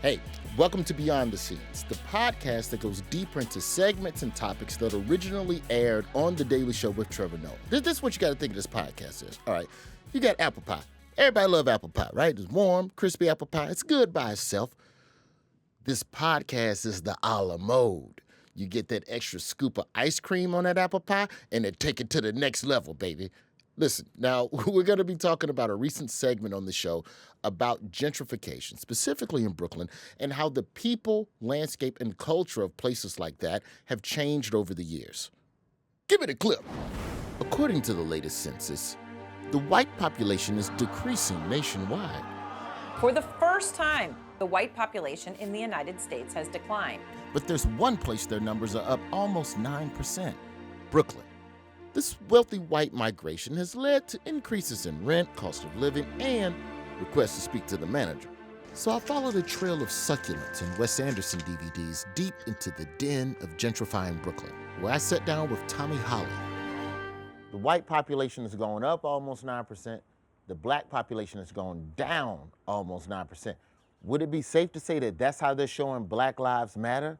Hey, welcome to Beyond the Scenes, the podcast that goes deeper into segments and topics that originally aired on The Daily Show with Trevor Noah. This is what you got to think of this podcast is. All right, you got apple pie. Everybody love apple pie, right? It's warm, crispy apple pie. It's good by itself. This podcast is the a la mode. You get that extra scoop of ice cream on that apple pie, and then take it to the next level, baby. Listen, now we're going to be talking about a recent segment on the show about gentrification, specifically in Brooklyn, and how the people, landscape, and culture of places like that have changed over the years. Give it a clip. According to the latest census, the white population is decreasing nationwide. For the first time, the white population in the United States has declined. But there's one place their numbers are up almost 9%, Brooklyn. This wealthy white migration has led to increases in rent, cost of living, and requests to speak to the manager. So I followed a trail of succulents and Wes Anderson DVDs deep into the den of gentrifying Brooklyn, where I sat down with Tommy Holly. The white population is going up almost 9%. The black population is going down almost 9%. Would it be safe to say that that's how they're showing Black Lives Matter?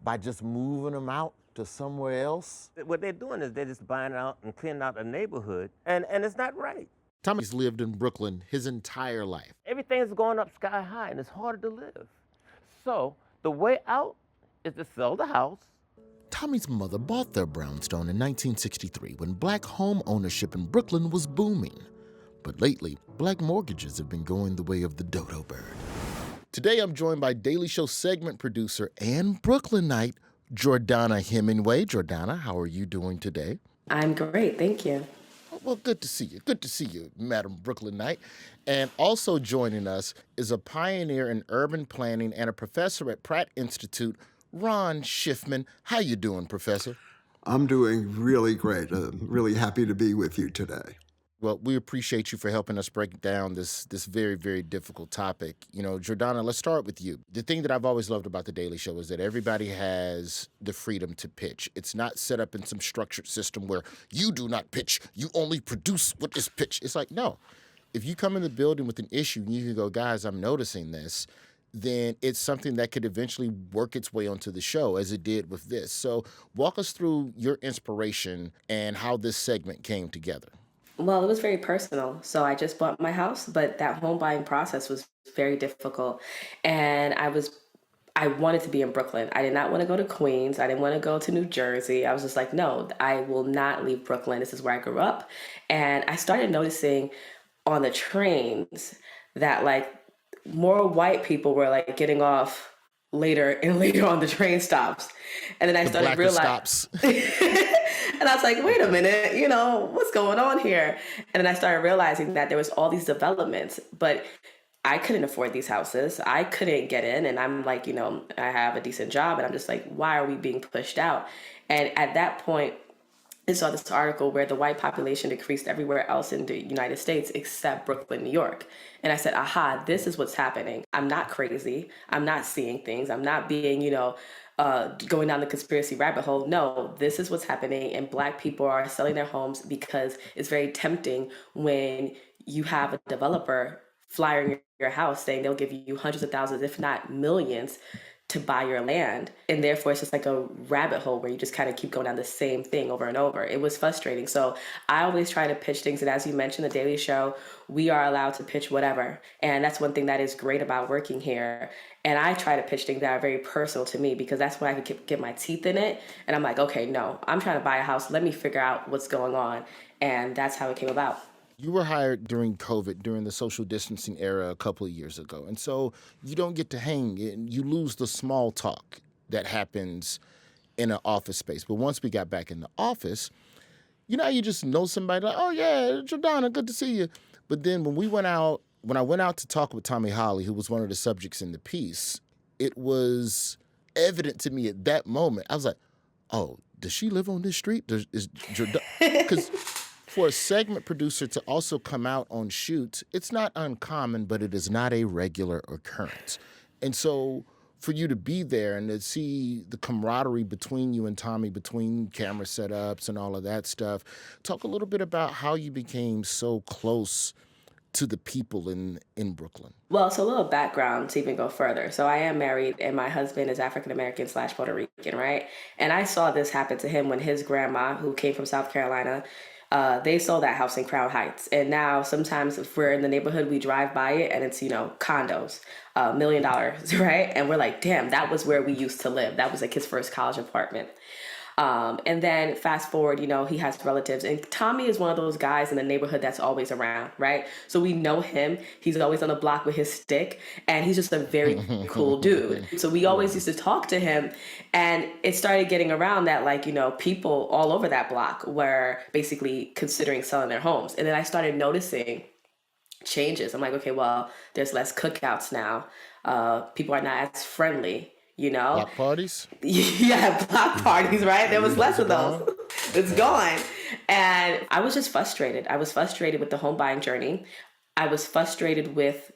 By just moving them out to somewhere else? What they're doing is they're just buying out and cleaning out a neighborhood, and it's not right. Tommy's lived in Brooklyn his entire life. Everything's going up sky high, and it's harder to live. So the way out is to sell the house. Tommy's mother bought their brownstone in 1963 when black home ownership in Brooklyn was booming. But lately, black mortgages have been going the way of the dodo bird. Today, I'm joined by Daily Show segment producer and Brooklynite, Jordana Hemingway. Jordana, how are you doing today? I'm great, thank you. Well, good to see you. Good to see you, Madam Brooklynite. And also joining us is a pioneer in urban planning and a professor at Pratt Institute, Ron Shiffman. How you doing, Professor? I'm doing really great. Really happy to be with you today. Well, we appreciate you for helping us break down this very, very difficult topic. You know, Jordana, let's start with you. The thing that I've always loved about The Daily Show is that everybody has the freedom to pitch. It's not set up in some structured system where you do not pitch, you only produce what is pitched. It's like, no. If you come in the building with an issue and you can go, guys, I'm noticing this, then it's something that could eventually work its way onto the show as it did with this. So walk us through your inspiration and how this segment came together. Well, it was very personal. So I just bought my house, but that home buying process was very difficult. And I wanted to be in Brooklyn. I did not want to go to Queens. I didn't want to go to New Jersey. I was just like, no, I will not leave Brooklyn. This is where I grew up. And I started noticing on the trains that like more white people were like getting off later and later on the train stops. And then I started realizing and I was like, wait a minute, what's going on here? And then I started realizing that there was all these developments, but I couldn't afford these houses. I couldn't get in. And I'm like, I have a decent job. And I'm just like, why are we being pushed out? And at that point, I saw this article where the white population decreased everywhere else in the United States except Brooklyn, New York. And I said, aha, this is what's happening. I'm not crazy. I'm not seeing things. I'm not being, going down the conspiracy rabbit hole. No, this is what's happening. And Black people are selling their homes because it's very tempting when you have a developer flyering your house saying they'll give you hundreds of thousands, if not millions, to buy your land. And therefore, it's just like a rabbit hole where you just kind of keep going down the same thing over and over. It was frustrating. So I always try to pitch things. And as you mentioned, The Daily Show, we are allowed to pitch whatever. And that's one thing that is great about working here. And I try to pitch things that are very personal to me because that's when I can get my teeth in it. And I'm like, okay, no, I'm trying to buy a house. Let me figure out what's going on. And that's how it came about. You were hired during COVID, during the social distancing era a couple of years ago. And so you don't get to hang and you lose the small talk that happens in an office space. But once we got back in the office, you just know somebody like, oh, yeah, Jordana, good to see you. But then when I went out to talk with Tommy Holly, who was one of the subjects in the piece, it was evident to me at that moment. I was like, oh, does she live on this street? Because for a segment producer to also come out on shoots, it's not uncommon, but it is not a regular occurrence. And so for you to be there and to see the camaraderie between you and Tommy, between camera setups and all of that stuff, talk a little bit about how you became so close to the people in Brooklyn? Well, so a little background to even go further. So I am married and my husband is African American slash Puerto Rican, right? And I saw this happen to him when his grandma, who came from South Carolina, they sold that house in Crown Heights. And now sometimes if we're in the neighborhood, we drive by it and it's, condos, $1 million, right? And we're like, damn, that was where we used to live. That was like his first college apartment. And then fast forward, he has relatives. And Tommy is one of those guys in the neighborhood that's always around, right? So we know him. He's always on the block with his stick. And he's just a very cool dude. So we always used to talk to him. And it started getting around that, people all over that block were basically considering selling their homes. And then I started noticing changes. I'm like, okay, well, there's less cookouts now. People are not as friendly. Block parties? Yeah, block parties, right? There was less of those. It's gone. And I was just frustrated. I was frustrated with the home buying journey. I was frustrated with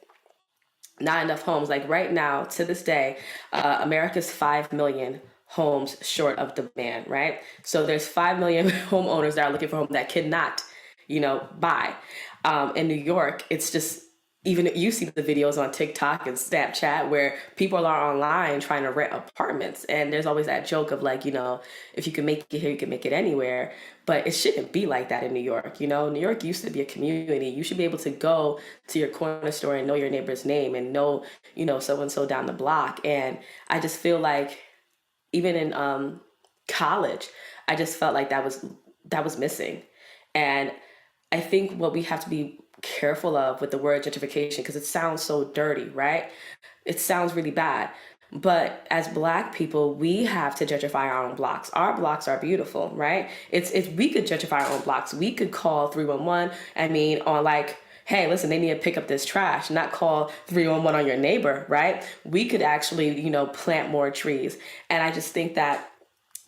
not enough homes. Like right now, to this day, America's 5 million homes short of demand, right? So there's 5 million homeowners that are looking for homes that cannot, buy. In New York, it's just, even you see the videos on TikTok and Snapchat where people are online trying to rent apartments. And there's always that joke of if you can make it here, you can make it anywhere. But it shouldn't be like that in New York. New York used to be a community. You should be able to go to your corner store and know your neighbor's name and know, so-and-so down the block. And I just feel like even in college, I just felt like that was missing. And I think what we have to be careful of with the word gentrification, because it sounds so dirty, right? It sounds really bad. But as Black people, we have to gentrify our own blocks. Our blocks are beautiful, right? It's we could gentrify our own blocks. We could call 311. On hey, listen, they need to pick up this trash, not call 311 on your neighbor, right? We could actually, plant more trees. And I just think that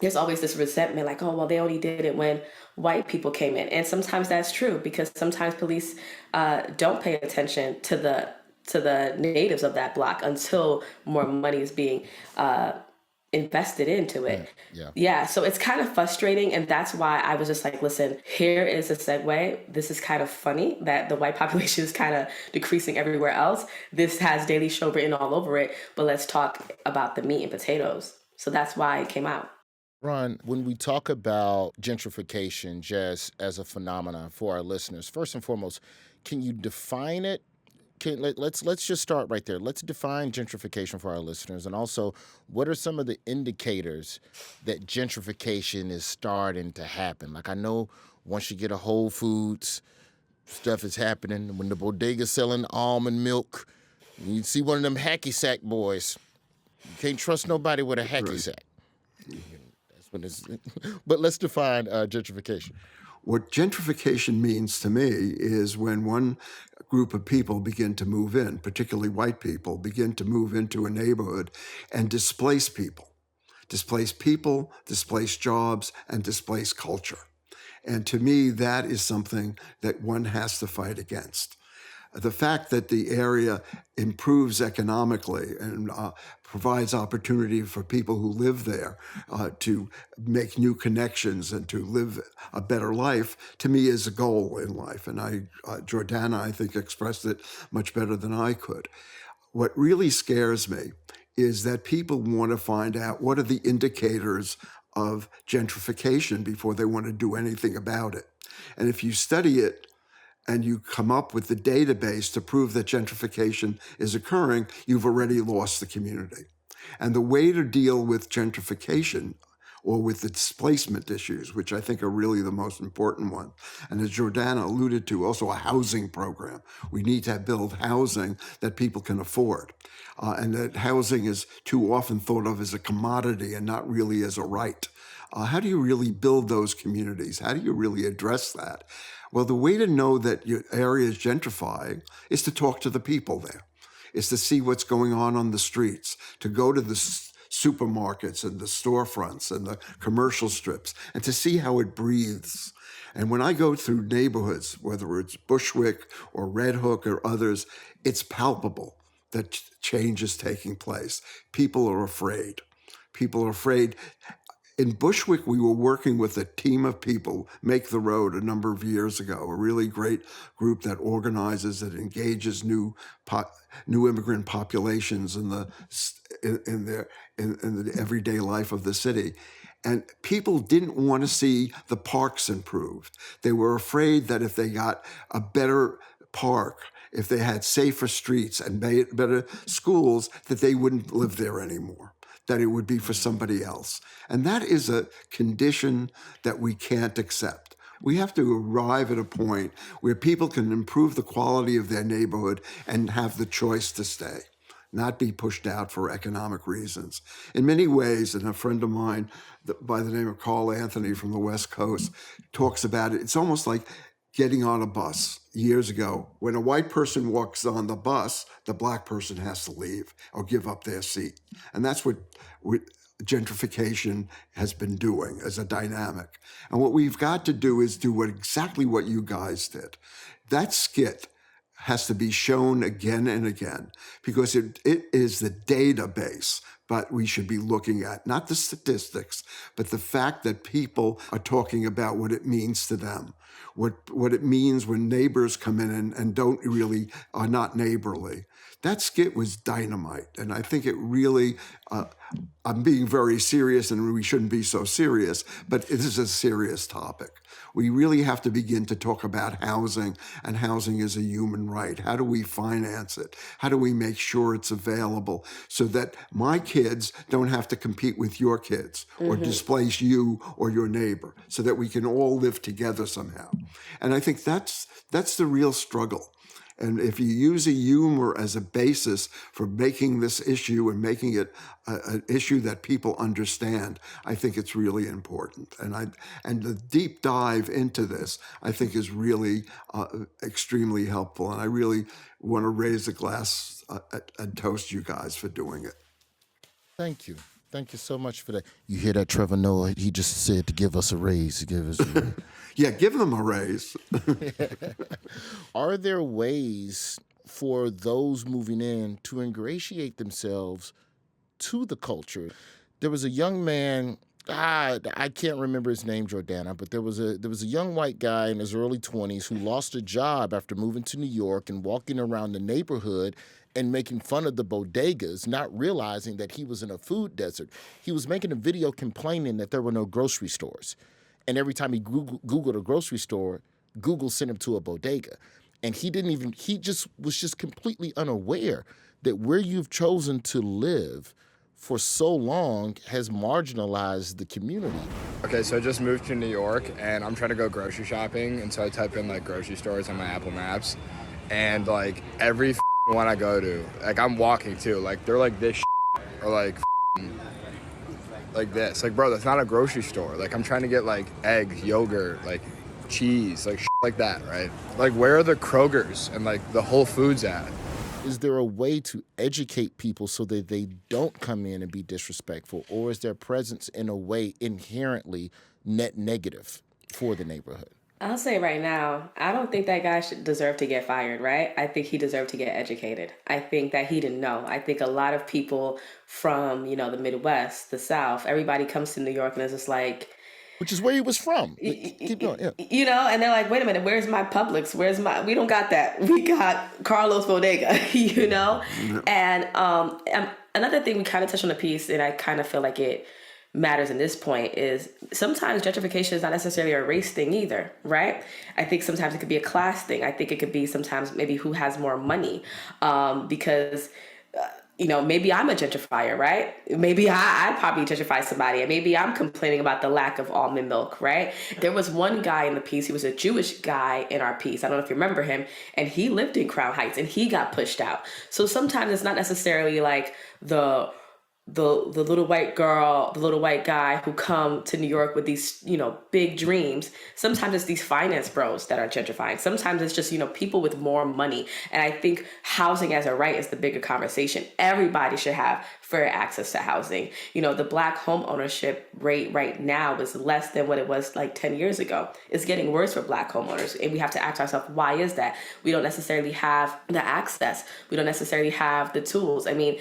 there's always this resentment, like, oh, well, they only did it when white people came in. And sometimes that's true, because sometimes police don't pay attention to the natives of that block until more money is being invested into it. Yeah. So it's kind of frustrating. And that's why I was just like, listen, here is a segue. This is kind of funny that the white population is kind of decreasing everywhere else. This has Daily Show written all over it, but let's talk about the meat and potatoes. So that's why it came out. Ron, when we talk about gentrification just as a phenomenon for our listeners, first and foremost, can you define it? Let's just start right there. Let's define gentrification for our listeners. And also, what are some of the indicators that gentrification is starting to happen? Like, I know once you get a Whole Foods, stuff is happening. When the bodega's selling almond milk, you see one of them hacky sack boys. You can't trust nobody with a hacky sack. But let's define gentrification. What gentrification means to me is when one group of people begin to move in, particularly white people, begin to move into a neighborhood and displace people, displace jobs, and displace culture. And to me, that is something that one has to fight against. The fact that the area improves economically and provides opportunity for people who live there to make new connections and to live a better life, to me is a goal in life. And Jordana, I think, expressed it much better than I could. What really scares me is that people want to find out what are the indicators of gentrification before they want to do anything about it. And if you study it, and you come up with the database to prove that gentrification is occurring, you've already lost the community. And the way to deal with gentrification or with the displacement issues, which I think are really the most important one, and as Jordana alluded to, also a housing program. We need to build housing that people can afford. And that housing is too often thought of as a commodity and not really as a right. How do you really build those communities? How do you really address that? Well, the way to know that your area is gentrifying is to talk to the people there, is to see what's going on the streets, to go to the supermarkets and the storefronts and the commercial strips, and to see how it breathes. And when I go through neighborhoods, whether it's Bushwick or Red Hook or others, it's palpable that change is taking place. People are afraid. People are afraid. In Bushwick, we were working with a team of people, Make the Road, a number of years ago, a really great group that organizes, that engages new immigrant populations in the everyday life of the city. And people didn't want to see the parks improved. They were afraid that if they got a better park, if they had safer streets and better schools, that they wouldn't live there anymore, that it would be for somebody else. And that is a condition that we can't accept. We have to arrive at a point where people can improve the quality of their neighborhood and have the choice to stay, not be pushed out for economic reasons. In many ways, and a friend of mine by the name of Carl Anthony from the West Coast talks about it, it's almost like getting on a bus years ago. When a white person walks on the bus, the black person has to leave or give up their seat. And that's what gentrification has been doing as a dynamic. And what we've got to do is do exactly what you guys did. That skit has to be shown again and again, because it is the database but we should be looking at, not the statistics, but the fact that people are talking about what it means to them, what it means when neighbors come in and don't really, are not neighborly. That skit was dynamite, and I think it really, I'm being very serious, and we shouldn't be so serious, but this is a serious topic. We really have to begin to talk about housing, and housing is a human right. How do we finance it? How do we make sure it's available so that my kids don't have to compete with your kids or displace you or your neighbor, so that we can all live together somehow? And I think that's the real struggle. And if you use a humor as a basis for making this issue and making it an issue that people understand, I think it's really important. And the deep dive into this, I think, is really extremely helpful. And I really want to raise a glass and toast you guys for doing it. Thank you. Thank you so much for that. You hear that, Trevor Noah? He just said to give us a raise. Give us a raise. Yeah, give them a raise. Are there ways for those moving in to ingratiate themselves to the culture? There was a young man, I can't remember his name, Jordana, but there was a young white guy in his early 20s who lost a job after moving to New York and walking around the neighborhood and making fun of the bodegas, not realizing that he was in a food desert. He was making a video complaining that there were no grocery stores. And every time he Googled a grocery store, Google sent him to a bodega. And he was just completely unaware that where you've chosen to live for so long has marginalized the community. Okay, so I just moved to New York and I'm trying to go grocery shopping. And so I type in like grocery stores on my Apple Maps. And like every one I go to, like I'm walking too, like they're like this or like this. Like, bro, that's not a grocery store. Like I'm trying to get like eggs, yogurt, like cheese, like like that, right? Like where are the Krogers and like the Whole Foods at? Is there a way to educate people so that they don't come in and be disrespectful? Or is their presence in a way inherently net negative for the neighborhood? I'll say right now, I don't think that guy should deserve to get fired, right? I think he deserved to get educated. I think that he didn't know. I think a lot of people from, the Midwest, the South, everybody comes to New York and is just like... Which is where he was from. Keep going, yeah. And they're like, wait a minute, where's my Publix? We don't got that. We got Carlos Bodega, Mm-hmm. And another thing we kind of touched on the piece, and I kind of feel like it matters in this point, is sometimes gentrification is not necessarily a race thing either, right? I think sometimes it could be a class thing. I think it could be sometimes maybe who has more money, because maybe I'm a gentrifier, right? Maybe I probably gentrify somebody, and maybe I'm complaining about the lack of almond milk, right? There was one guy in the piece, he was a Jewish guy in our piece, I don't know if you remember him, and he lived in Crown Heights and he got pushed out. So sometimes it's not necessarily like the little white girl, the little white guy who come to New York with these, big dreams. Sometimes it's these finance bros that are gentrifying. Sometimes it's just, people with more money. And I think housing as a right is the bigger conversation. Everybody should have fair access to housing. The Black home ownership rate right now is less than what it was like 10 years ago. It's getting worse for Black homeowners. And we have to ask ourselves, why is that? We don't necessarily have the access. We don't necessarily have the tools. I mean,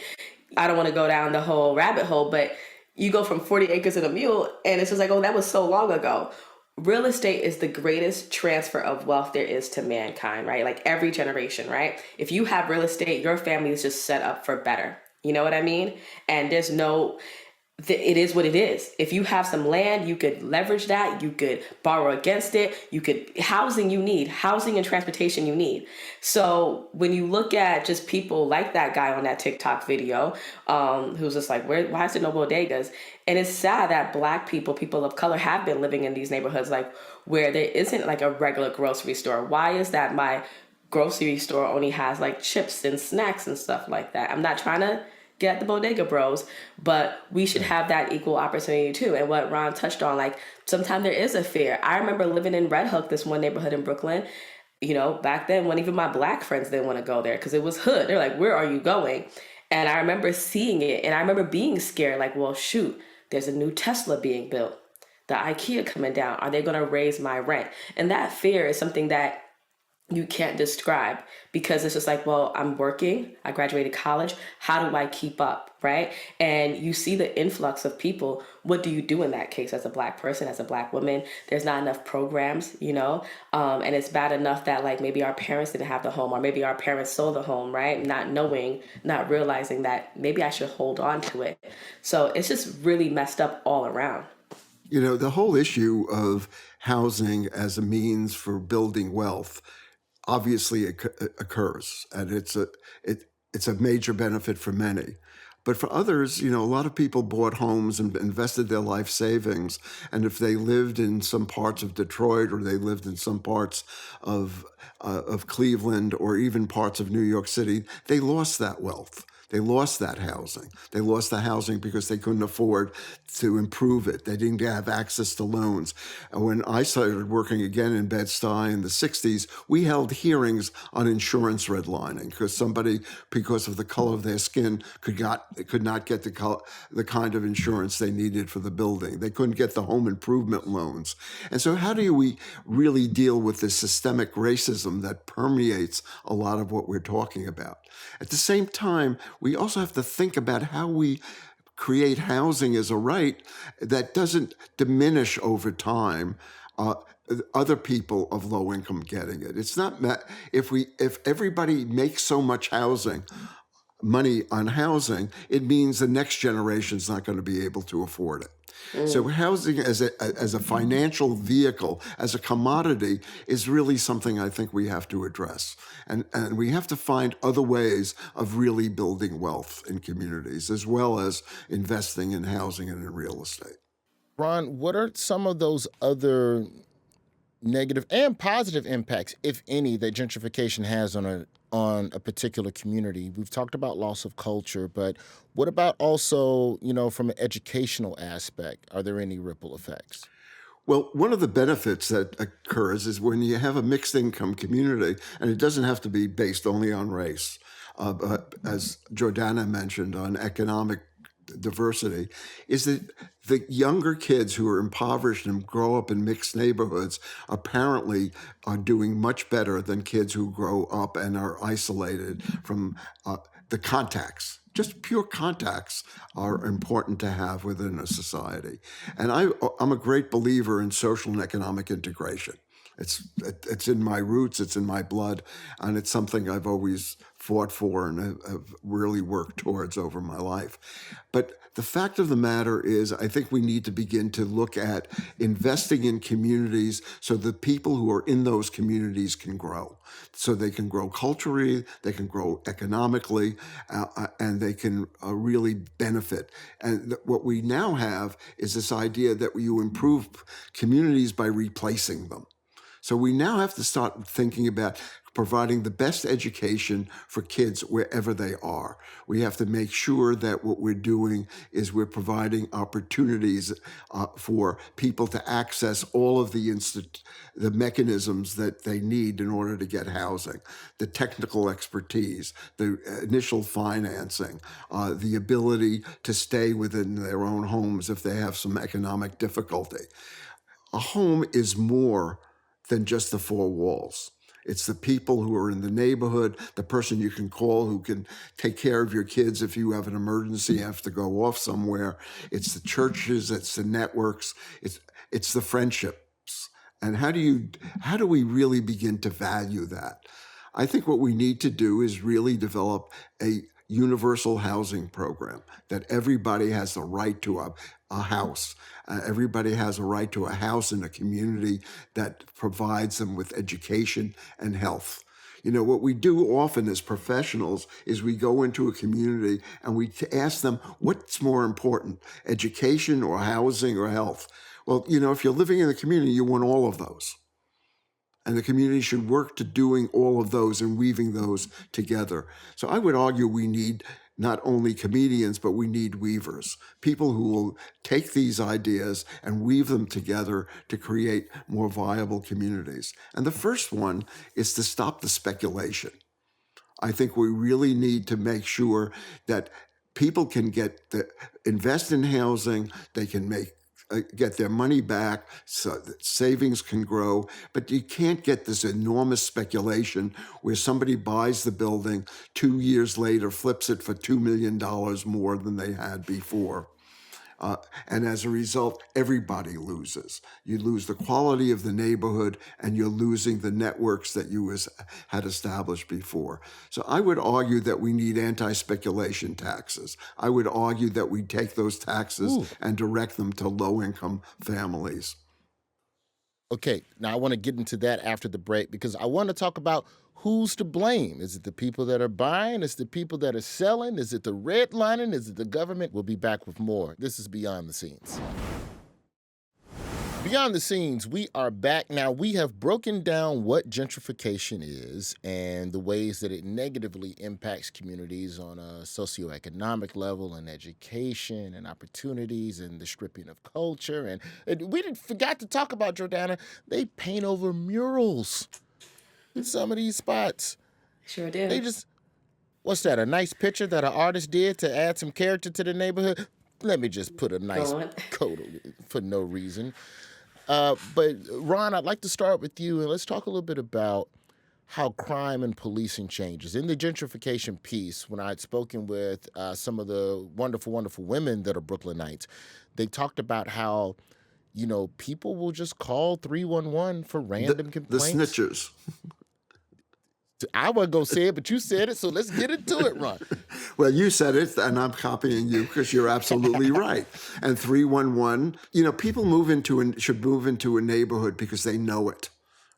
I don't want to go down the whole rabbit hole, but you go from 40 acres and a mule, and it's just like, oh, that was so long ago. Real estate is the greatest transfer of wealth there is to mankind, right? Like every generation, right? If you have real estate, your family is just set up for better. You know what I mean? And there's no, it is what it is. If you have some land, you could leverage that. You could borrow against it. You could, housing you need, housing and transportation you need. So when you look at just people like that guy on that TikTok video, who's just like, why is there no bodegas? And it's sad that Black people, people of color, have been living in these neighborhoods like where there isn't like a regular grocery store. Why is that my grocery store only has like chips and snacks and stuff like that? I'm not trying to get at the bodega bros, but we should have that equal opportunity too. And what Ron touched on, like sometimes there is a fear. I remember living in Red Hook, this one neighborhood in Brooklyn. You know, back then when even my Black friends didn't want to go there because it was hood. They're like, where are you going? And I remember seeing it and I remember being scared, like, well, shoot, there's a new Tesla being built. The IKEA coming down. Are they going to raise my rent? And that fear is something that you can't describe because it's just like, well, I'm working, I graduated college, how do I keep up, right? And you see the influx of people. What do you do in that case as a Black person, as a Black woman? There's not enough programs, you know, and it's bad enough that like maybe our parents didn't have the home or maybe our parents sold the home, right? Not knowing, not realizing that maybe I should hold on to it. So it's just really messed up all around. You know, the whole issue of housing as a means for building wealth obviously occurs, and it's a major benefit for many. But for others, you know, a lot of people bought homes and invested their life savings, and if they lived in some parts of Detroit or they lived in some parts of Cleveland or even parts of New York City, they lost that wealth. They lost that housing. They lost the housing because they couldn't afford to improve it. They didn't have access to loans. And when I started working again in Bed-Stuy in the 60s, we held hearings on insurance redlining because somebody, because of the color of their skin, could not get the kind of insurance they needed for the building. They couldn't get the home improvement loans. And so how do we really deal with this systemic racism that permeates a lot of what we're talking about? At the same time, we also have to think about how we create housing as a right that doesn't diminish over time other people of low income getting it. It's not if everybody makes so much money on housing, it means the next generation is not going to be able to afford it. So housing as a financial vehicle, as a commodity, is really something I think we have to address. And we have to find other ways of really building wealth in communities, as well as investing in housing and in real estate. Ron, what are some of those other negative and positive impacts, if any, that gentrification has on a particular community? We've talked about loss of culture, but what about also, you know, from an educational aspect? Are there any ripple effects? Well, one of the benefits that occurs is when you have a mixed income community, and it doesn't have to be based only on race, but as Jordana mentioned, on economic diversity, is that the younger kids who are impoverished and grow up in mixed neighborhoods apparently are doing much better than kids who grow up and are isolated from the contacts. Just pure contacts are important to have within a society. And I'm a great believer in social and economic integration. It's in my roots, it's in my blood, and it's something I've always fought for and have really worked towards over my life. But the fact of the matter is, I think we need to begin to look at investing in communities so the people who are in those communities can grow. So they can grow culturally, they can grow economically, and they can really benefit. And what we now have is this idea that you improve communities by replacing them. So we now have to start thinking about providing the best education for kids wherever they are. We have to make sure that what we're doing is we're providing opportunities for people to access all of the mechanisms that they need in order to get housing, the technical expertise, the initial financing, the ability to stay within their own homes if they have some economic difficulty. A home is more than just the four walls. It's the people who are in the neighborhood, the person you can call who can take care of your kids if you have an emergency, you have to go off somewhere. It's the churches, it's the networks, it's the friendships. And how do we really begin to value that? I think what we need to do is really develop a universal housing program that everybody has the right to a house. Everybody has a right to a house in a community that provides them with education and health. You know, what we do often as professionals is we go into a community and we ask them, what's more important, education or housing or health? Well, you know, if you're living in the community, you want all of those. And the community should work to doing all of those and weaving those together. So I would argue we need not only comedians, but we need weavers, people who will take these ideas and weave them together to create more viable communities. And the first one is to stop the speculation. I think we really need to make sure that people can invest in housing, they can get their money back so that savings can grow, but you can't get this enormous speculation where somebody buys the building 2 years later, flips it for $2 million more than they had before. And as a result, everybody loses. You lose the quality of the neighborhood and you're losing the networks that you had established before. So I would argue that we need anti-speculation taxes. I would argue that we take those taxes and direct them to low-income families. Okay, now I want to get into that after the break because I want to talk about who's to blame. Is it the people that are buying? Is it the people that are selling? Is it the redlining? Is it the government? We'll be back with more. This is Beyond the Scenes. Beyond the Scenes, we are back. Now, we have broken down what gentrification is and the ways that it negatively impacts communities on a socioeconomic level and education and opportunities and the stripping of culture. And we forgot to talk about, Jordana, they paint over murals in some of these spots. Sure do. They just, what's that, a nice picture that an artist did to add some character to the neighborhood? Let me just put a nice coat for no reason. But Ron, I'd like to start with you, and let's talk a little bit about how crime and policing changes. In the gentrification piece, when I had spoken with some of the wonderful, wonderful women that are Brooklynites, they talked about how, you know, people will just call 311 for random complaints. The snitchers. I wasn't going to say it, but you said it, so let's get into it, Ron. Well, you said it, and I'm copying you because you're absolutely right. And 311, you know, people should move into a neighborhood because they know it,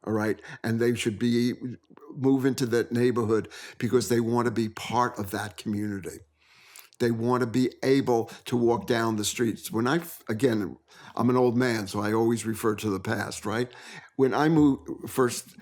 all right? And they should move into that neighborhood because they want to be part of that community. They want to be able to walk down the streets. Again, I'm an old man, so I always refer to the past, right? When I first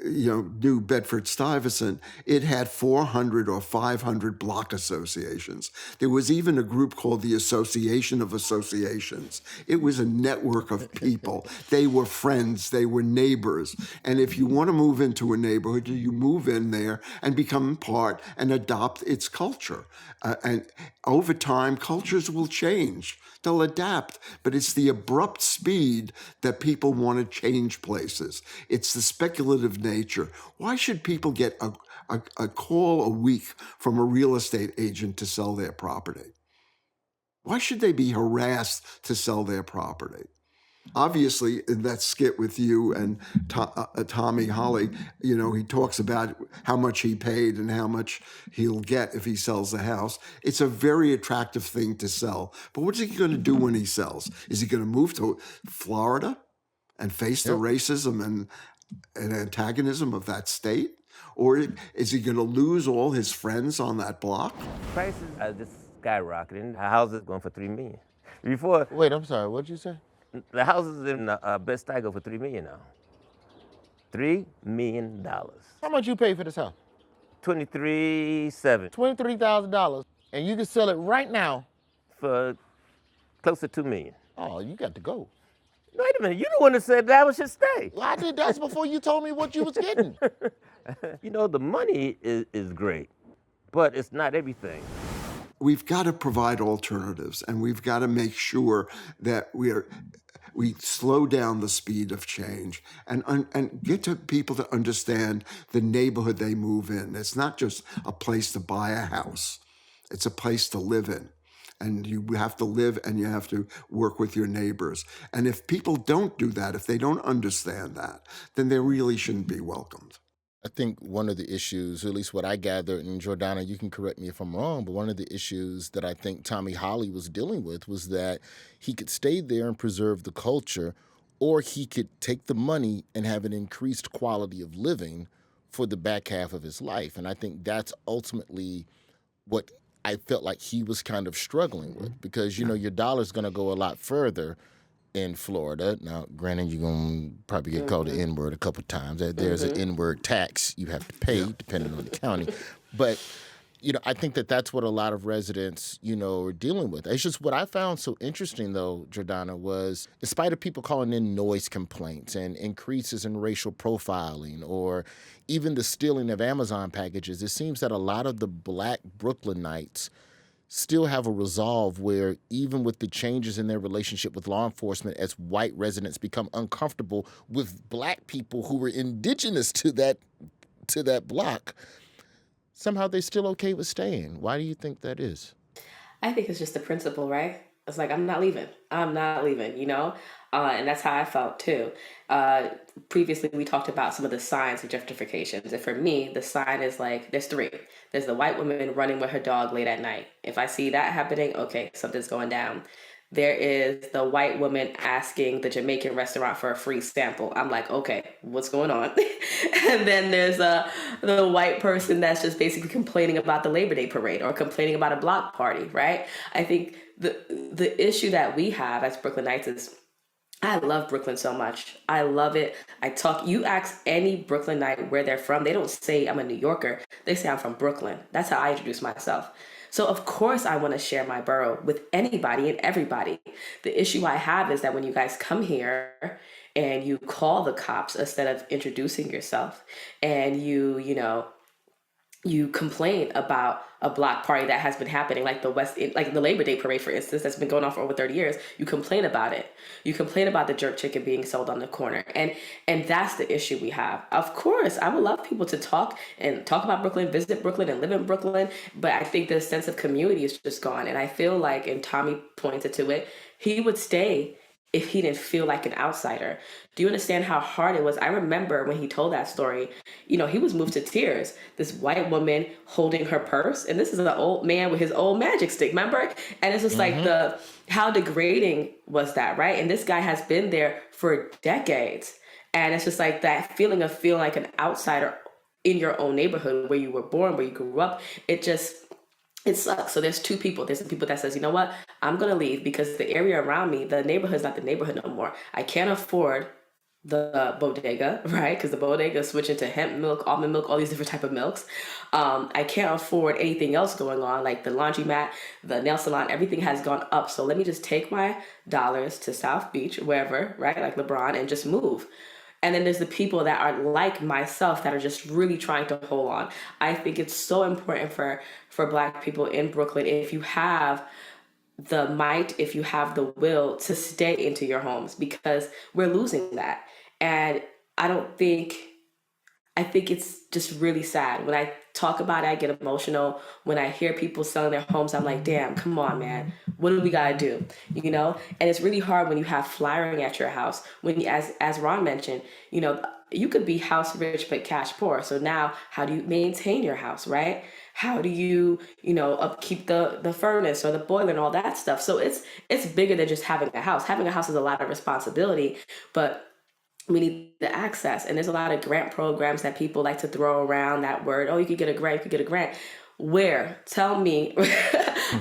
New Bedford-Stuyvesant, it had 400 or 500 block associations. There was even a group called the Association of Associations. It was a network of people. They were friends. They were neighbors. And if you want to move into a neighborhood, you move in there and become part and adopt its culture. And over time, cultures will change. They'll adapt, but it's the abrupt speed that people want to change places. It's the speculative nature. Why should people get a call a week from a real estate agent to sell their property? Why should they be harassed to sell their property? Obviously, in that skit with you and Tommy Holly, you know, he talks about how much he paid and how much he'll get if he sells the house. It's a very attractive thing to sell. But what's he going to do when he sells? Is he going to move to Florida and face the racism and antagonism of that state? Or is he going to lose all his friends on that block? Prices are just skyrocketing. Houses going for $3 million. Before, Wait, I'm sorry. What'd you say? the houses in Bed-Stuy go for $3 million now. $3 million. How much you pay for this house? $23,700 $23,000. And you can sell it right now. for close to $2 million. Oh, you got to go. Wait a minute, you the one that said that should stay. Well, I did. That's before you told me what you was getting. You know, the money is great, but it's not everything. We've got to provide alternatives, and we've got to make sure that we slow down the speed of change and get to people to understand the neighborhood they move in. It's not just a place to buy a house. It's a place to live in. And you have to live and you have to work with your neighbors. And if people don't do that, if they don't understand that, then they really shouldn't be welcomed. I think one of the issues, or at least what I gathered, and Jordana, you can correct me if I'm wrong, but one of the issues that I think Tommy Holly was dealing with was that he could stay there and preserve the culture, or he could take the money and have an increased quality of living for the back half of his life. And I think that's ultimately what I felt like he was kind of struggling with, because, you know, your dollar's going to go a lot further in Florida. Now, granted, you're going to probably get called the N-word a couple times. There's an N-word tax you have to pay depending on the county. But, you know, I think that that's what a lot of residents, you know, are dealing with. It's just what I found so interesting, though, Jordana, was in spite of people calling in noise complaints and increases in racial profiling or even the stealing of Amazon packages, it seems that a lot of the Black Brooklynites still have a resolve where even with the changes in their relationship with law enforcement, as white residents become uncomfortable with Black people who were indigenous to that block, somehow they're still okay with staying. Why do you think that is? I think it's just the principle, right? It's like, I'm not leaving, you know? And that's how I felt too. Previously, we talked about some of the signs of gentrification. And for me, the sign is like, there's three. There's the white woman running with her dog late at night. If I see that happening, okay, something's going down. There is the white woman asking the Jamaican restaurant for a free sample. I'm like, okay, what's going on? And then there's the white person that's just basically complaining about the Labor Day parade or complaining about a block party, right? I think the issue that we have as Brooklynites is, I love Brooklyn so much. I love it. You ask any Brooklynite where they're from, they don't say I'm a New Yorker. They say I'm from Brooklyn. That's how I introduce myself. So of course I want to share my borough with anybody and everybody. The issue I have is that when you guys come here and you call the cops instead of introducing yourself, and you complain about a block party that has been happening, like like the Labor Day parade, for instance, that's been going on for over 30 years. You complain about it. You complain about the jerk chicken being sold on the corner. And that's the issue we have. Of course, I would love people to talk about Brooklyn, visit Brooklyn and live in Brooklyn. But I think the sense of community is just gone. And I feel like, and Tommy pointed to it, he would stay if he didn't feel like an outsider. Do you understand how hard it was? I remember when he told that story, he was moved to tears. This white woman holding her purse, and this is an old man with his old magic stick, remember? And it's just like how degrading was that, right? And this guy has been there for decades. And it's just like that feeling of feeling like an outsider in your own neighborhood where you were born, where you grew up. It sucks. So there's two people. There's the people that says, you know what, I'm going to leave because the area around me, the neighborhood's not the neighborhood no more. I can't afford the bodega, right? Because the bodega is switching to hemp milk, almond milk, all these different type of milks. I can't afford anything else going on, like the laundromat, the nail salon, everything has gone up. So let me just take my dollars to South Beach, wherever, right? Like LeBron, and just move. And then there's the people that are like myself that are just really trying to hold on. I think it's so important for Black people in Brooklyn, if you have the might, if you have the will to stay into your homes, because we're losing that. And I think it's just really sad. When I talk about it, I get emotional. When I hear people selling their homes, I'm like, damn, come on, man. What do we got to do? And it's really hard when you have flyering at your house. When, as Ron mentioned, you could be house rich but cash poor. So now how do you maintain your house, right? How do you, upkeep the furnace or the boiler and all that stuff? So it's bigger than just having a house. Having a house is a lot of responsibility, but we need the access. And there's a lot of grant programs that people like to throw around that word. Oh, you could get a grant. Where? Tell me.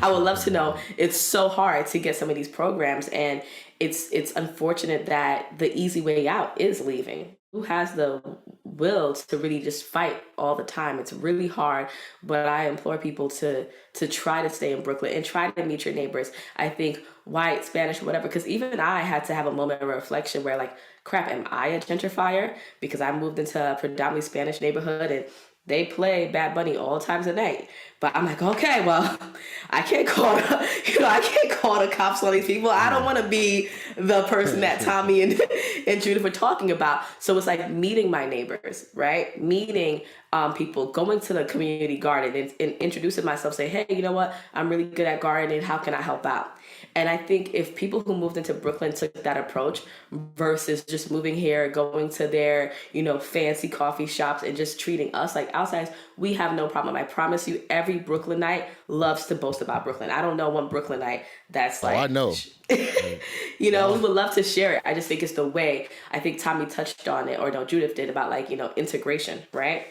I would love to know. It's so hard to get some of these programs. And it's unfortunate that the easy way out is leaving. Who has the will to really just fight all the time? It's really hard, but I implore people to try to stay in Brooklyn and try to meet your neighbors. I think white, Spanish, whatever, because even I had to have a moment of reflection where, like, crap, am I a gentrifier? Because I moved into a predominantly Spanish neighborhood, and They play Bad Bunny all times of night. But I'm like, okay, well, I can't call the cops on these people. I don't want to be the person that Tommy and Judith were talking about. So it's like meeting my neighbors, right? Meeting people, going to the community garden and introducing myself, say, hey, you know what? I'm really good at gardening. How can I help out? And I think if people who moved into Brooklyn took that approach versus just moving here, going to their, fancy coffee shops and just treating us like outsiders, we have no problem. I promise you, every Brooklynite loves to boast about Brooklyn. I don't know one Brooklynite that's like, I know. We would love to share it. I just think it's the way, I think Tommy touched on it, or no, Judith did, about integration, right?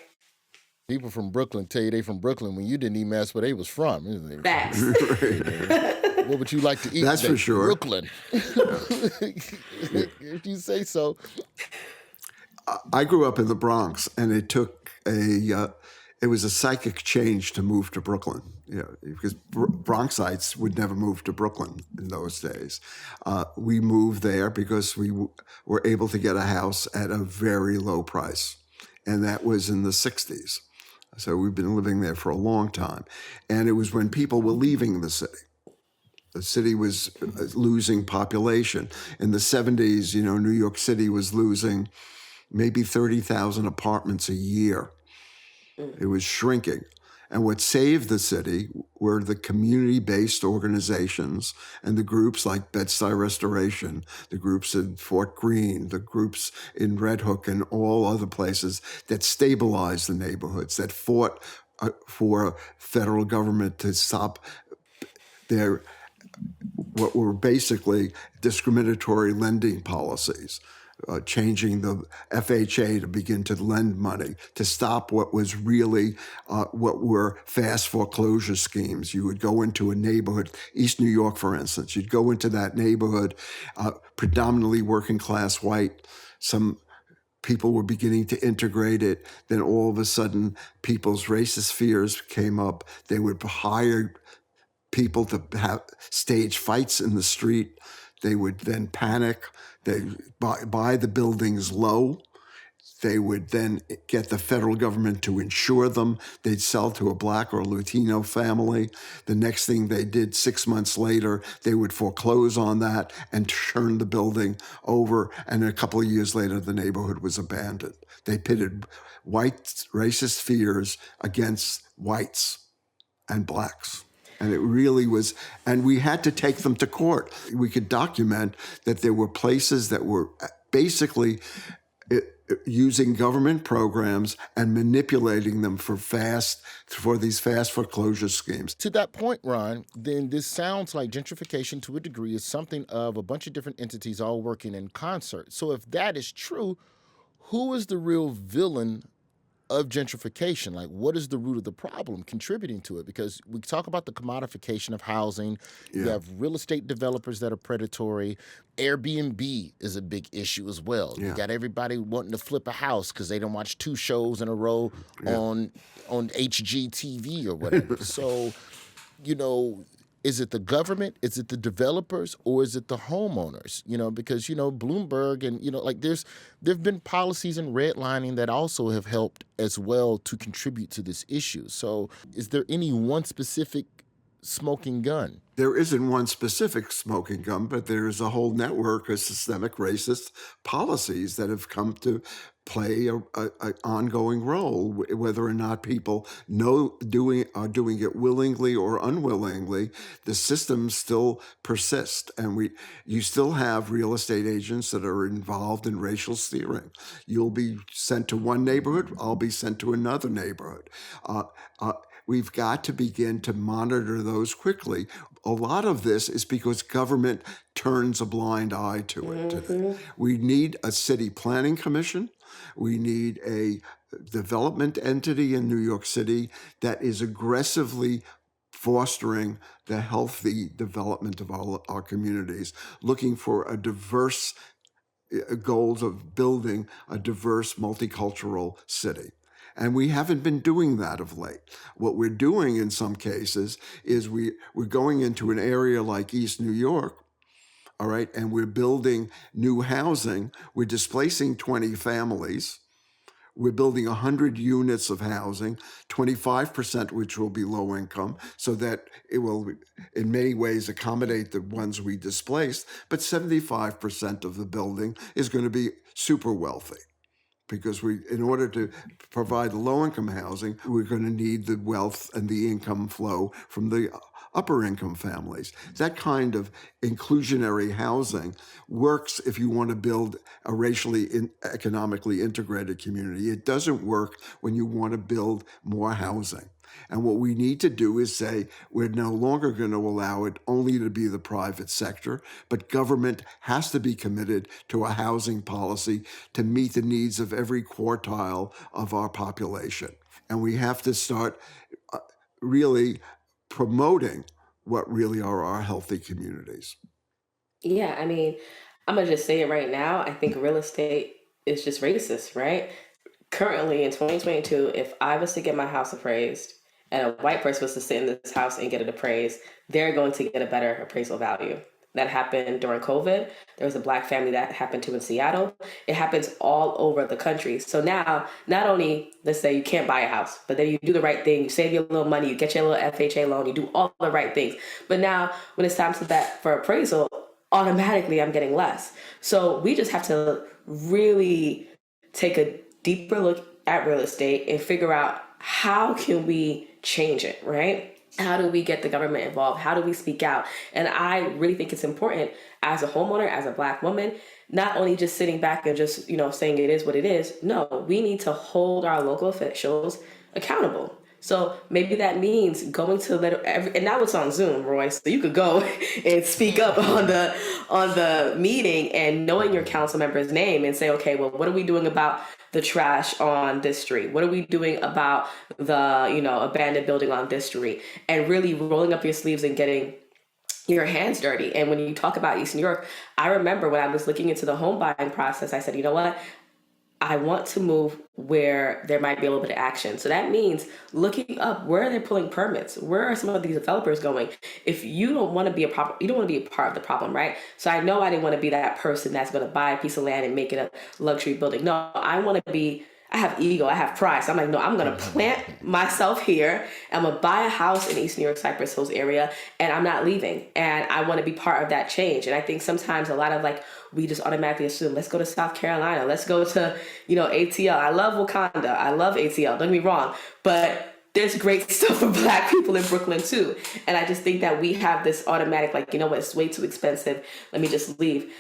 People from Brooklyn tell you they from Brooklyn when you didn't even ask where they was from. Facts. What would you like to eat? That's for sure. Brooklyn. If you say so. I grew up in the Bronx, and it took it was a psychic change to move to Brooklyn, because Bronxites would never move to Brooklyn in those days. We moved there because we were able to get a house at a very low price, and that was in the 60s. So we've been living there for a long time. And it was when people were leaving the city. The city was losing population. In the 70s, New York City was losing maybe 30,000 apartments a year. It was shrinking. And what saved the city were the community-based organizations and the groups like Bed-Stuy Restoration, the groups in Fort Greene, the groups in Red Hook and all other places that stabilized the neighborhoods, that fought for federal government to stop their what were basically discriminatory lending policies. Changing the FHA to begin to lend money, to stop what was really what were fast foreclosure schemes. You would go into a neighborhood, East New York, for instance, you'd go into that neighborhood, predominantly working class white. Some people were beginning to integrate it. Then all of a sudden, people's racist fears came up. They would hire people to have stage fights in the street. They would then panic. They buy the buildings low. They would then get the federal government to insure them. They'd sell to a Black or Latino family. The next thing they did 6 months later, they would foreclose on that and turn the building over. And a couple of years later, the neighborhood was abandoned. They pitted white racist fears against whites and Blacks. And it really was, and we had to take them to court. We could document that there were places that were basically using government programs and manipulating them for these fast foreclosure schemes. To that point, Ron, then this sounds like gentrification to a degree is something of a bunch of different entities all working in concert. So if that is true, who is the real villain of gentrification? Like, what is the root of the problem contributing to it? Because we talk about the commodification of housing. You have real estate developers that are predatory. Airbnb is a big issue as well. You got everybody wanting to flip a house because they don't watch 2 shows in a row on HGTV or whatever. So, is it the government? Is it the developers? Or is it the homeowners? Because, Bloomberg and, there've been policies and redlining that also have helped as well to contribute to this issue. So is there any one specific smoking gun? There isn't one specific smoking gun, but there is a whole network of systemic racist policies that have come to play an ongoing role, whether or not people are doing it willingly or unwillingly. The systems still persist, and you still have real estate agents that are involved in racial steering. You'll be sent to one neighborhood, I'll be sent to another neighborhood. We've got to begin to monitor those quickly. A lot of this is because government turns a blind eye to it today. We need a city planning commission. We need a development entity in New York City that is aggressively fostering the healthy development of our communities, looking for a diverse goals of building a diverse multicultural city. And we haven't been doing that of late. What we're doing in some cases is we're going into an area like East New York, all right, and we're building new housing. We're displacing 20 families. We're building 100 units of housing, 25% which will be low income, so that it will, in many ways, accommodate the ones we displaced. But 75% of the building is going to be super wealthy, because in order to provide low-income housing, we're going to need the wealth and the income flow from the upper income families. That kind of inclusionary housing works if you want to build a racially economically integrated community. It doesn't work when you want to build more housing. And what we need to do is say we're no longer going to allow it only to be the private sector, but government has to be committed to a housing policy to meet the needs of every quartile of our population. And we have to start really promoting what really are our healthy communities. Yeah, I mean, I'm gonna just say it right now. I think real estate is just racist, right? Currently in 2022, if I was to get my house appraised and a white person was to sit in this house and get it appraised, they're going to get a better appraisal value. That happened during COVID. There was a Black family that happened to in Seattle. It happens all over the country. So now, not only, let's say you can't buy a house, but then you do the right thing, you save your little money, you get your little FHA loan, you do all the right things. But now when it's time for appraisal, automatically I'm getting less. So we just have to really take a deeper look at real estate and figure out how can we change it, right? How do we get the government involved? How do we speak out? And I really think it's important as a homeowner, as a Black woman, not only just sitting back and just, saying it is what it is. No, we need to hold our local officials accountable. So maybe that means going to and now it's on Zoom, Roy, so you could go and speak up on the meeting and knowing your council member's name and say, okay, well, what are we doing about the trash on this street? What are we doing about the, abandoned building on this street? And really rolling up your sleeves and getting your hands dirty. And when you talk about East New York, I remember when I was looking into the home buying process, I said, you know what? I want to move where there might be a little bit of action. So that means looking up where are they pulling permits? Where are some of these developers going? If you don't want to be you don't want to be a part of the problem, right? So I know I didn't want to be that person that's going to buy a piece of land and make it a luxury building. No, I have ego, I have pride. So I'm like, no, I'm going to plant myself here. I'm going to buy a house in East New York, Cypress Hills area, and I'm not leaving. And I want to be part of that change. And I think sometimes a lot of we just automatically assume, let's go to South Carolina. Let's go to, ATL. I love Wakanda. I love ATL. Don't get me wrong. But there's great stuff for Black people in Brooklyn too. And I just think that we have this automatic, it's way too expensive. Let me just leave.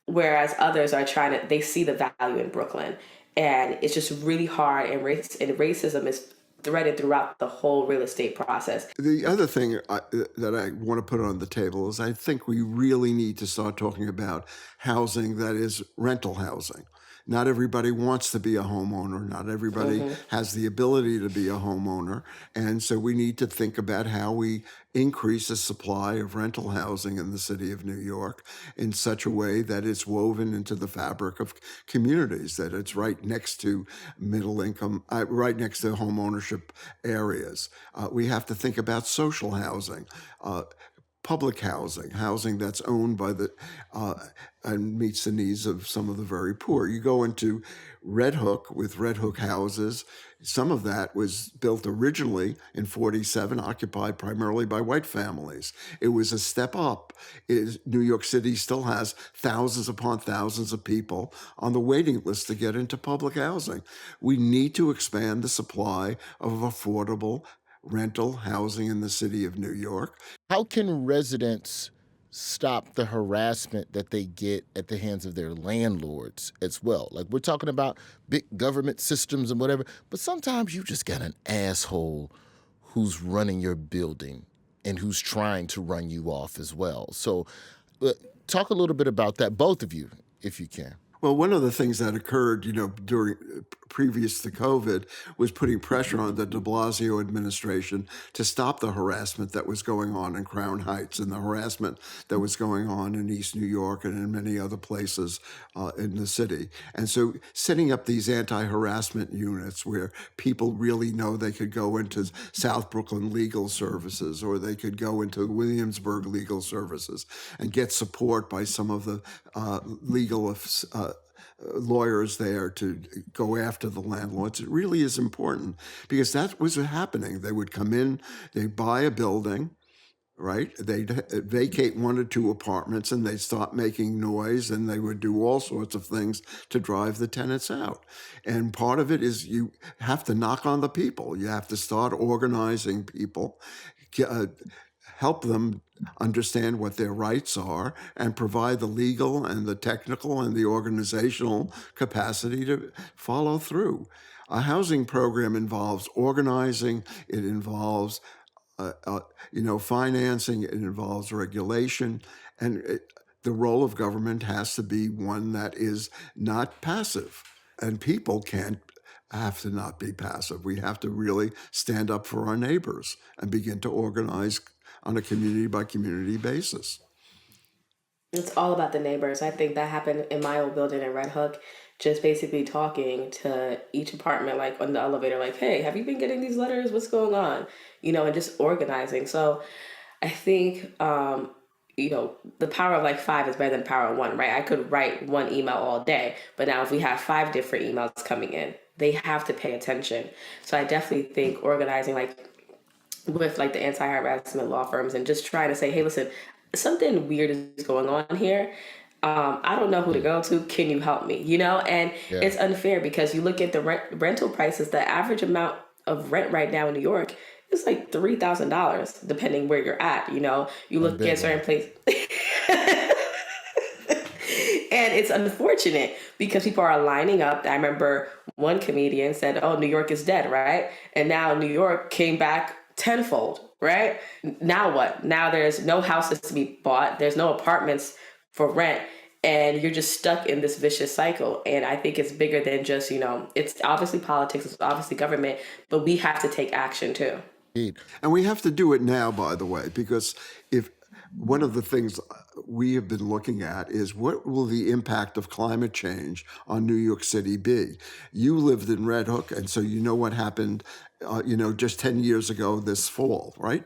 Whereas others are they see the value in Brooklyn. And it's just really hard, and racism is threaded throughout the whole real estate process. The other thing that I want to put on the table is I think we really need to start talking about housing that is rental housing. Not everybody wants to be a homeowner. Not everybody has the ability to be a homeowner. And so we need to think about how we increase the supply of rental housing in the city of New York in such a way that it's woven into the fabric of communities, that it's right next to middle income, right next to home ownership areas. We have to think about social housing. Public housing that's owned by and meets the needs of some of the very poor. You go into Red Hook with Red Hook houses. Some of that was built originally in 47, occupied primarily by white families. It was a step up. New York City still has thousands upon thousands of people on the waiting list to get into public housing. We need to expand the supply of affordable rental housing in the city of New York. How can residents stop the harassment that they get at the hands of their landlords as well? We're talking about big government systems and whatever, but sometimes you just got an asshole who's running your building and who's trying to run you off as well. So talk a little bit about that, both of you, if you can. Well, one of the things that occurred, during previous to COVID was putting pressure on the de Blasio administration to stop the harassment that was going on in Crown Heights and the harassment that was going on in East New York and in many other places in the city. And so setting up these anti-harassment units where people really know they could go into South Brooklyn Legal Services or they could go into Williamsburg Legal Services and get support by some of the legal lawyers there to go after the landlords. It really is important because that was happening. They would come in, they'd buy a building, right? They'd vacate one or two apartments and they'd start making noise and they would do all sorts of things to drive the tenants out. And part of it is you have to knock on the people. You have to start organizing people, help them understand what their rights are, and provide the legal and the technical and the organizational capacity to follow through. A housing program involves organizing, it involves financing, it involves regulation, and the role of government has to be one that is not passive. And people have to not be passive. We have to really stand up for our neighbors and begin to organize on a community by community basis. It's all about the neighbors. I think that happened in my old building in Red Hook, just basically talking to each apartment, like on the elevator, like, hey, have you been getting these letters? What's going on? And just organizing. So I think, the power of like 5 is better than the power of 1, right? I could write one email all day, but now if we have 5 different emails coming in, they have to pay attention. So I definitely think organizing with the anti-harassment law firms and just trying to say, hey, listen, something weird is going on here. I don't know who to go to. Can you help me? And It's unfair because you look at the rental prices, the average amount of rent right now in New York is like $3,000, depending where you're at. You look at certain places. And it's unfortunate because people are lining up. I remember one comedian said, oh, New York is dead, right? And now New York came back tenfold, right? Now what? Now there's no houses to be bought. There's no apartments for rent. And you're just stuck in this vicious cycle. And I think it's bigger than just, it's obviously politics, it's obviously government, but we have to take action too. And we have to do it now, by the way, because if one of the things we have been looking at is what will the impact of climate change on New York City be? You lived in Red Hook, and so you know what happened, just 10 years ago this fall, right?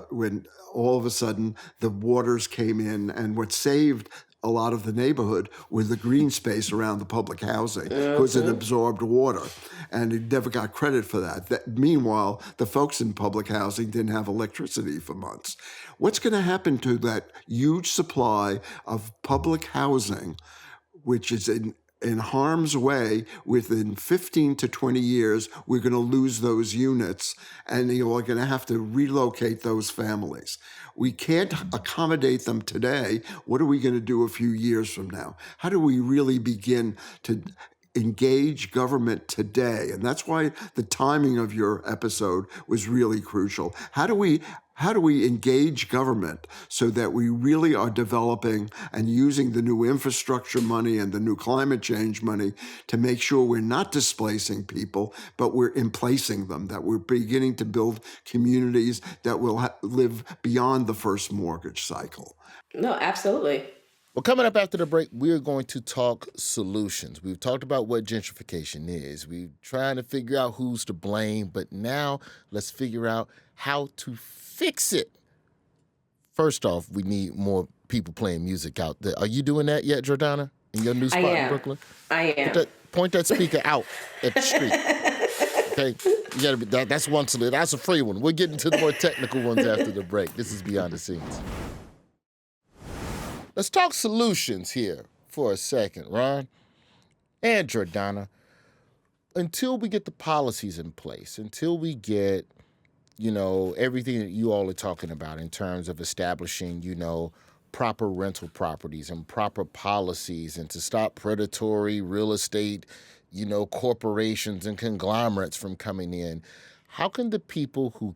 When all of a sudden the waters came in, and what saved a lot of the neighborhood was the green space around the public housing because it absorbed water, and it never got credit for that. Meanwhile, the folks in public housing didn't have electricity for months. What's going to happen to that huge supply of public housing, which is in harm's way? Within 15 to 20 years, we're going to lose those units, and you're going to have to relocate those families. We can't accommodate them today. What are we going to do a few years from now? How do we really begin to engage government today? And that's why the timing of your episode was really crucial. How do we engage government so that we really are developing and using the new infrastructure money and the new climate change money to make sure we're not displacing people, but we're emplacing them, that we're beginning to build communities that will live beyond the first mortgage cycle? No, absolutely. Well, coming up after the break, we're going to talk solutions. We've talked about what gentrification is. We're trying to figure out who's to blame, but now let's figure out how to fix it. First off, we need more people playing music out there. Are you doing that yet, Jordana, in your new spot in Brooklyn? I am. Point that speaker out at the street. Okay, you gotta be, that's one solution. That's a free one. We'll get into the more technical ones after the break. This is Beyond the Scenes. Let's talk solutions here for a second, Ron and Jordana. Until we get the policies in place, until we get, everything that you all are talking about in terms of establishing, proper rental properties and proper policies and to stop predatory real estate, corporations and conglomerates from coming in, how can the people who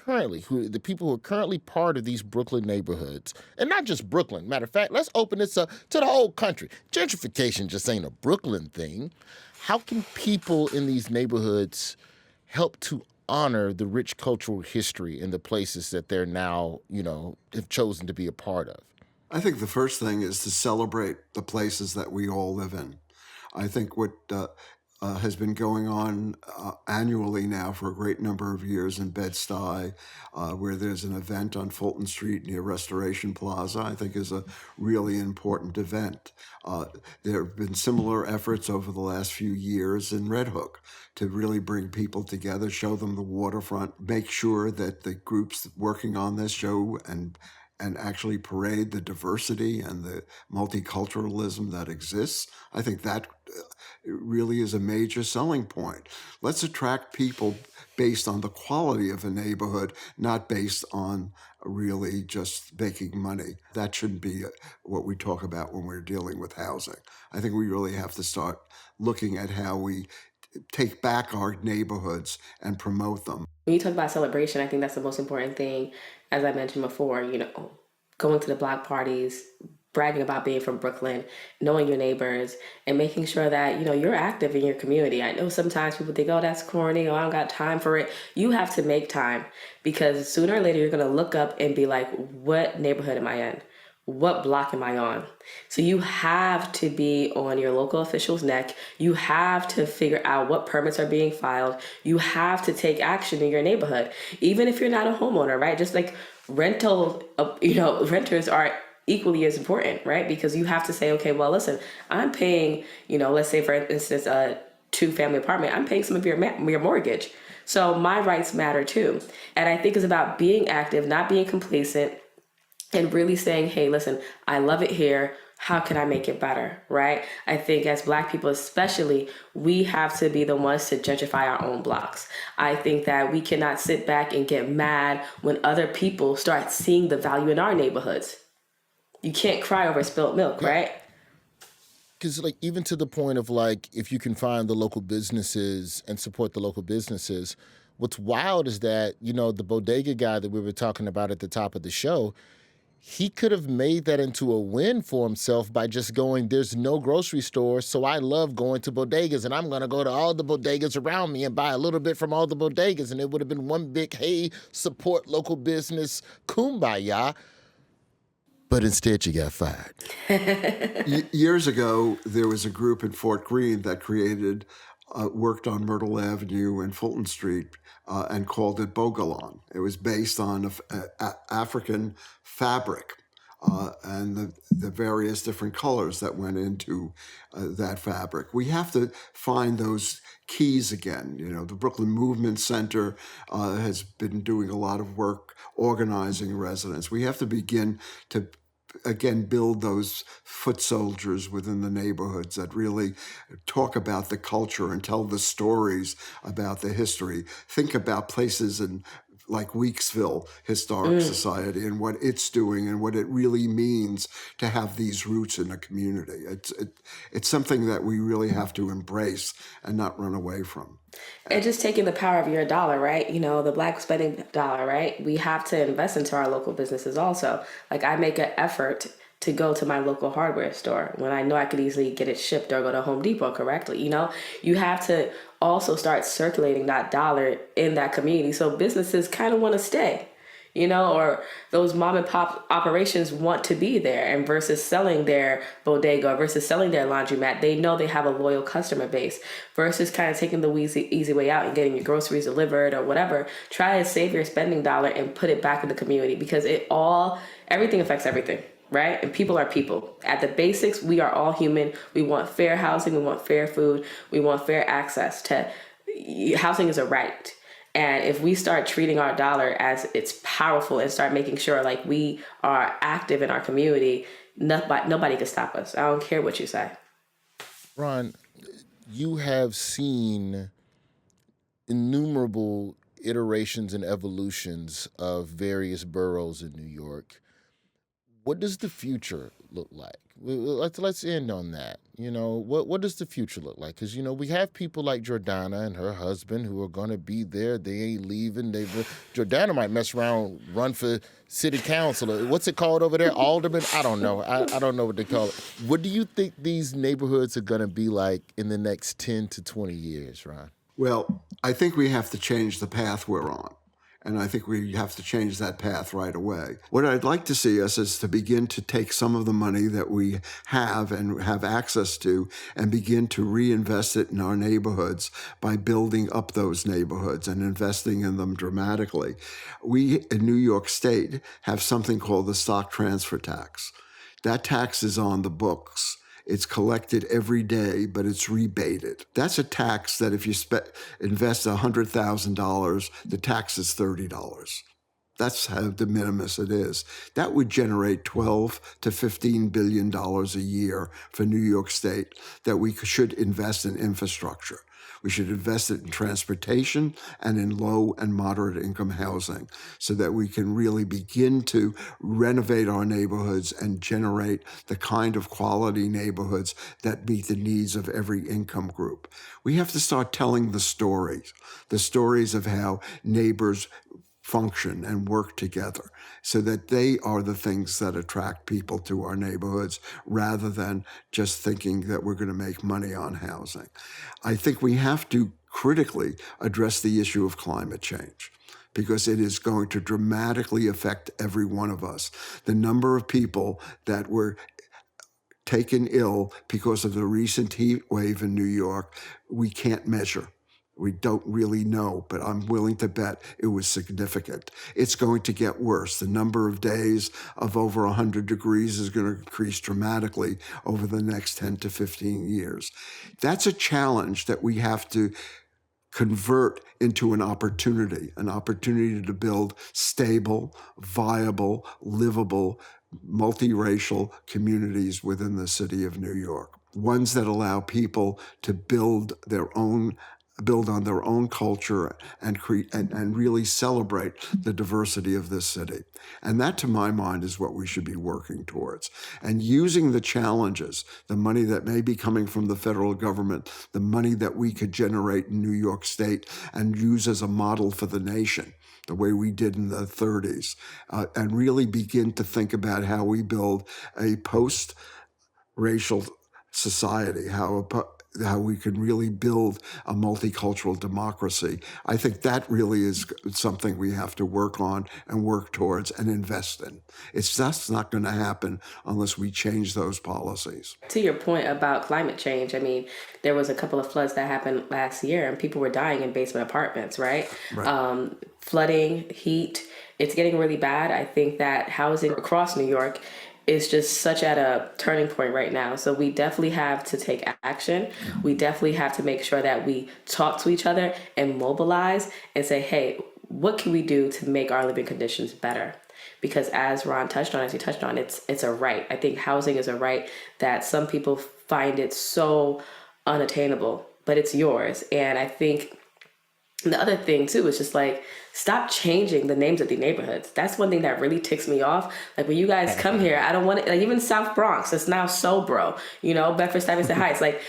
the people who are currently part of these Brooklyn neighborhoods, and not just Brooklyn. Matter of fact, let's open this up to the whole country. Gentrification just ain't a Brooklyn thing. How can people in these neighborhoods help to honor the rich cultural history in the places that they're now, have chosen to be a part of? I think the first thing is to celebrate the places that we all live in. I think what has been going on annually now for a great number of years in Bed-Stuy, where there's an event on Fulton Street near Restoration Plaza, I think is a really important event. There have been similar efforts over the last few years in Red Hook to really bring people together, show them the waterfront, make sure that the groups working on this show and actually parade the diversity and the multiculturalism that exists. I think that really is a major selling point. Let's attract people based on the quality of a neighborhood, not based on really just making money. That shouldn't be what we talk about when we're dealing with housing. I think we really have to start looking at how we take back our neighborhoods and promote them. When you talk about celebration, I think that's the most important thing. As I mentioned before, going to the block parties, bragging about being from Brooklyn, knowing your neighbors, and making sure that, you're active in your community. I know sometimes people think, oh, that's corny, or I don't got time for it. You have to make time, because sooner or later you're going to look up and be like, what neighborhood am I in? What block am I on? So you have to be on your local official's neck. You have to figure out what permits are being filed. You have to take action in your neighborhood, even if you're not a homeowner, right? Just like renters are equally as important, right? Because you have to say, okay, well, listen, I'm paying, let's say for instance, a 2-family apartment, I'm paying some of your mortgage. So my rights matter too. And I think it's about being active, not being complacent, and really saying, hey, listen, I love it here. How can I make it better, right? I think as Black people especially, we have to be the ones to gentrify our own blocks. I think that we cannot sit back and get mad when other people start seeing the value in our neighborhoods. You can't cry over spilled milk, right? Because even to the point of if you can find the local businesses and support the local businesses, what's wild is that, the bodega guy that we were talking about at the top of the show, he could have made that into a win for himself by just going, there's no grocery store, so I love going to bodegas, and I'm going to go to all the bodegas around me and buy a little bit from all the bodegas, and it would have been one big, hey, support local business, kumbaya. But instead, you got fired. Years ago, there was a group in Fort Greene that worked on Myrtle Avenue and Fulton Street and called it Bogalon. It was based on African fabric and the various different colors that went into that fabric. We have to find those keys again. The Brooklyn Movement Center has been doing a lot of work organizing residents. We have to begin to again build those foot soldiers within the neighborhoods that really talk about the culture and tell the stories about the history. Think about places like Weeksville Historic Society and what it's doing and what it really means to have these roots in a community. It's something that we really have to embrace and not run away from. And just taking the power of your dollar, right? The Black spending dollar, right? We have to invest into our local businesses also. I make an effort to go to my local hardware store when I know I could easily get it shipped or go to Home Depot correctly. You have to also start circulating that dollar in that community so businesses kind of want to stay, or those mom and pop operations want to be there, and versus selling their bodega versus selling their laundromat, they know they have a loyal customer base versus kind of taking the easy way out and getting your groceries delivered or whatever. Try to save your spending dollar and put it back in the community, because everything affects everything. Right? And people are people. At the basics, we are all human. We want fair housing. We want fair food. We want fair access to housing is a right. And if we start treating our dollar as it's powerful and start making sure we are active in our community, nobody can stop us. I don't care what you say. Ron, you have seen innumerable iterations and evolutions of various boroughs in New York. What does the future look like? Let's end on that. What does the future look like? Because, we have people like Jordana and her husband who are going to be there. They ain't leaving. Jordana might mess around, run for city council. What's it called over there? Alderman? I don't know. I don't know what they call it. What do you think these neighborhoods are going to be like in the next 10 to 20 years, Ron? Well, I think we have to change the path we're on. And I think we have to change that path right away. What I'd like to see us is to begin to take some of the money that we have and have access to and begin to reinvest it in our neighborhoods by building up those neighborhoods and investing in them dramatically. We in New York State have something called the stock transfer tax. That tax is on the books. It's collected every day, but it's rebated. That's a tax that if you invest $100,000, the tax is $30. That's how de minimis it is. That would generate $12 to $15 billion a year for New York State that we should invest in infrastructure. We should invest it in transportation and in low and moderate income housing so that we can really begin to renovate our neighborhoods and generate the kind of quality neighborhoods that meet the needs of every income group. We have to start telling the stories of how neighbors function and work together so that they are the things that attract people to our neighborhoods rather than just thinking that we're going to make money on housing. I think we have to critically address the issue of climate change because it is going to dramatically affect every one of us. The number of people that were taken ill because of the recent heat wave in New York, we can't measure. We don't really know, but I'm willing to bet it was significant. It's going to get worse. The number of days of over 100 degrees is going to increase dramatically over the next 10 to 15 years. That's a challenge that we have to convert into an opportunity to build stable, viable, livable, multiracial communities within the city of New York. Ones that allow people to build on their own culture and really celebrate the diversity of this city. And that, to my mind, is what we should be working towards. And using the challenges, the money that may be coming from the federal government, the money that we could generate in New York State and use as a model for the nation, the way we did in the 30s, and really begin to think about how we build a post-racial society, how we can really build a multicultural democracy. I think that really is something we have to work on and work towards and invest in. It's just not going to happen unless we change those policies. To your point about climate change, I mean, there was a couple of floods that happened last year and people were dying in basement apartments, right? Flooding, heat, it's getting really bad. I think that housing across New York is just such at a turning point right now. So we definitely have to take action. We definitely have to make sure that we talk to each other and mobilize and say, hey, what can we do to make our living conditions better? Because as you touched on, it's a right. I think housing is a right that some people find it so unattainable, but it's yours. And I think the other thing too is just like, stop changing the names of the neighborhoods. That's one thing that really ticks me off. Like when you guys come here, I don't want it, like even South Bronx, it's now Sobro, Bedford-Stuyvesant Heights. Like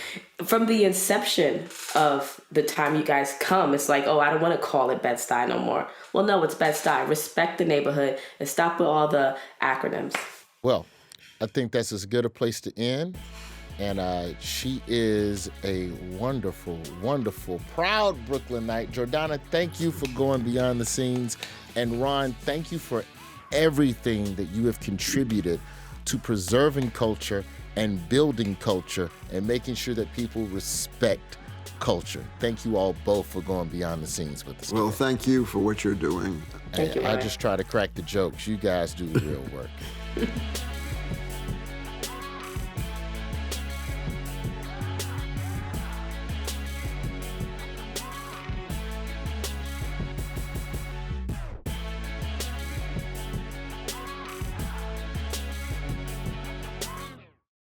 from the inception of the time you guys come, it's like, oh, I don't want to call it Bed-Stuy no more. Well, no, it's Bed-Stuy. Respect the neighborhood and stop with all the acronyms. Well, I think that's as good a place to end. And she is a wonderful, wonderful, proud Brooklynite. Jordana, thank you for going beyond the scenes. And Ron, thank you for everything that you have contributed to preserving culture and building culture and making sure that people respect culture. Thank you all both for going beyond the scenes with us. Well, thank you for what you're doing. Thank you, I just try to crack the jokes. You guys do the real work.